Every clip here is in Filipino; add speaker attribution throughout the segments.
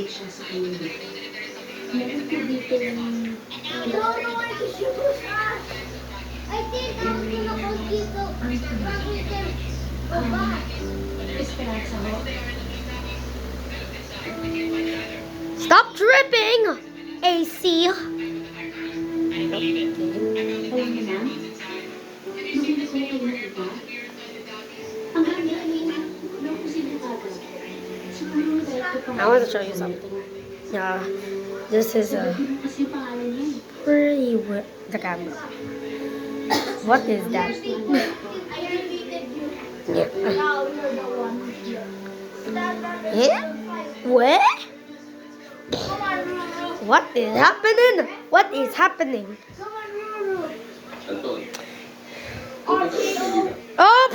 Speaker 1: siya sa kanya. Meron po dito yung...
Speaker 2: I think I'm gonna go dito.
Speaker 1: Esperanza ho.
Speaker 3: Stop dripping! AC!
Speaker 1: Ayun naman. Magulo ko kayo nakita. Ang hanggang nung sinataga. Siguro dahil ko pa...
Speaker 3: I want to show you something. Yeah, this is a
Speaker 1: Kasi pangalan niya.
Speaker 3: pretty the camera. What is that?
Speaker 2: I repeated you.
Speaker 3: Yeah.
Speaker 2: Now you're the one.
Speaker 3: Eh? What?
Speaker 2: Come on, Ruru.
Speaker 3: What is happening? What is happening?
Speaker 2: Come on, Ruru.
Speaker 4: Anton,
Speaker 2: RKO.
Speaker 3: Oh!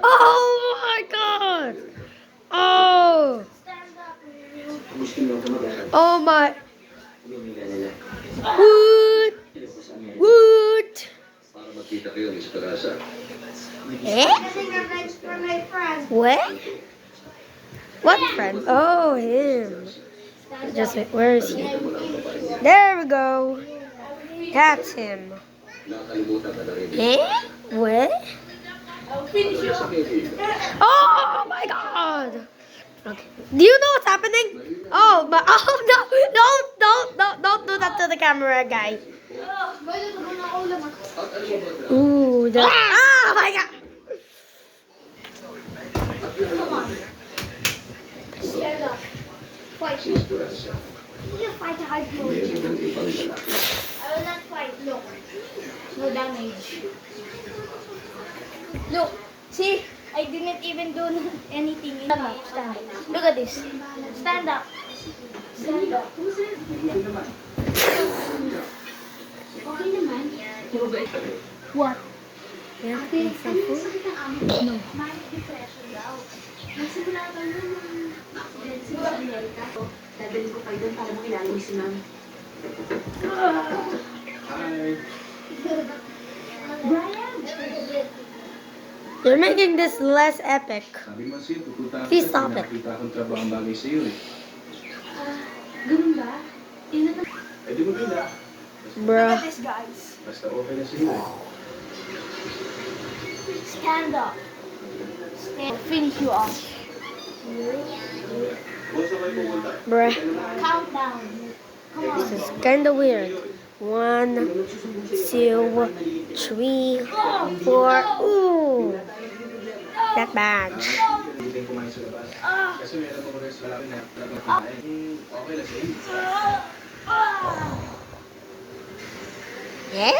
Speaker 3: Oh my God! Oh!
Speaker 2: Stand up, Ruru.
Speaker 4: gusto nyo ako mag-aral.
Speaker 3: Oh my!
Speaker 4: Lumila nila.
Speaker 3: Woot! Woot!
Speaker 4: Para magkita kayo ng esperanza.
Speaker 3: Eh?
Speaker 2: Getting a rice for my friend.
Speaker 3: What? What friend? Oh, him. Just wait, where is he? There we go. That's him.
Speaker 4: Nakakalimutan ka na rin.
Speaker 3: Eh? What?
Speaker 2: I'll finish you
Speaker 4: Sa
Speaker 2: off.
Speaker 4: kayo,
Speaker 3: Oh my God! Okay. Do you know what's happening? Oh, but oh no! Don't do that to the camera, guy.
Speaker 2: Pwede ko na ulam.
Speaker 4: at ano mo ba?
Speaker 3: Ooh, the ah! Oh my God!
Speaker 2: Come on. Stand up. Fight.
Speaker 4: Si Esperanza.
Speaker 2: You fight hard mode.
Speaker 4: Meron ng ibang lalaki.
Speaker 2: I will not fight. Look. No damage. Look. See? I didn't even do anything. Stand up. Stand up. Look at this. Stand up. Stand up.
Speaker 1: Okay naman. Pero ba ito?
Speaker 2: What?
Speaker 3: Yeah,
Speaker 1: Ate,
Speaker 3: it's so
Speaker 1: ano
Speaker 3: cool.
Speaker 1: sakit ang amo? No. Manic depression daw. Nagsimula ka nun ng accident sa Amerika. Dadalhin ko kayo doon para makilala mo si ma'am.
Speaker 4: Hi.
Speaker 1: Brian!
Speaker 3: You're making this less epic.
Speaker 4: Sabi mo siya, pupunta
Speaker 3: Please stop it.
Speaker 4: Nakita akong trabaho ang bagay sa iyo eh.
Speaker 1: Ganun ba? Yun na
Speaker 4: Eh di mo pila.
Speaker 3: Bruh.
Speaker 2: this, guys.
Speaker 4: Basta okay na sa iyo eh.
Speaker 2: Stand up. Stand. I'll finish you off.
Speaker 4: Kung sa kayo pupunta?
Speaker 3: Bruh.
Speaker 2: Count down. Come on.
Speaker 3: This is kind of weird. 1, 2, 3, 4. Ooh. Not bad.
Speaker 4: Hindi tayo kumain sa labas. Kasi meron ako rin sa lalaki na kumain. Okay na sa iyo.
Speaker 3: Eh?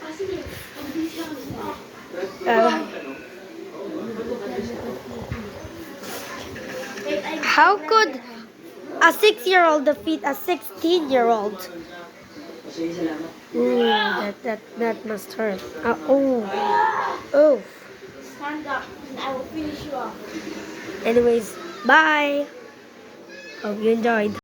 Speaker 1: Ah, sige. Pag-bilis lang ako.
Speaker 3: How could a 6-year-old defeat a 16-year-old? Ooh, that must hurt. Oh.
Speaker 2: Stand up and I will finish you off.
Speaker 3: Anyways, bye. Hope you enjoyed.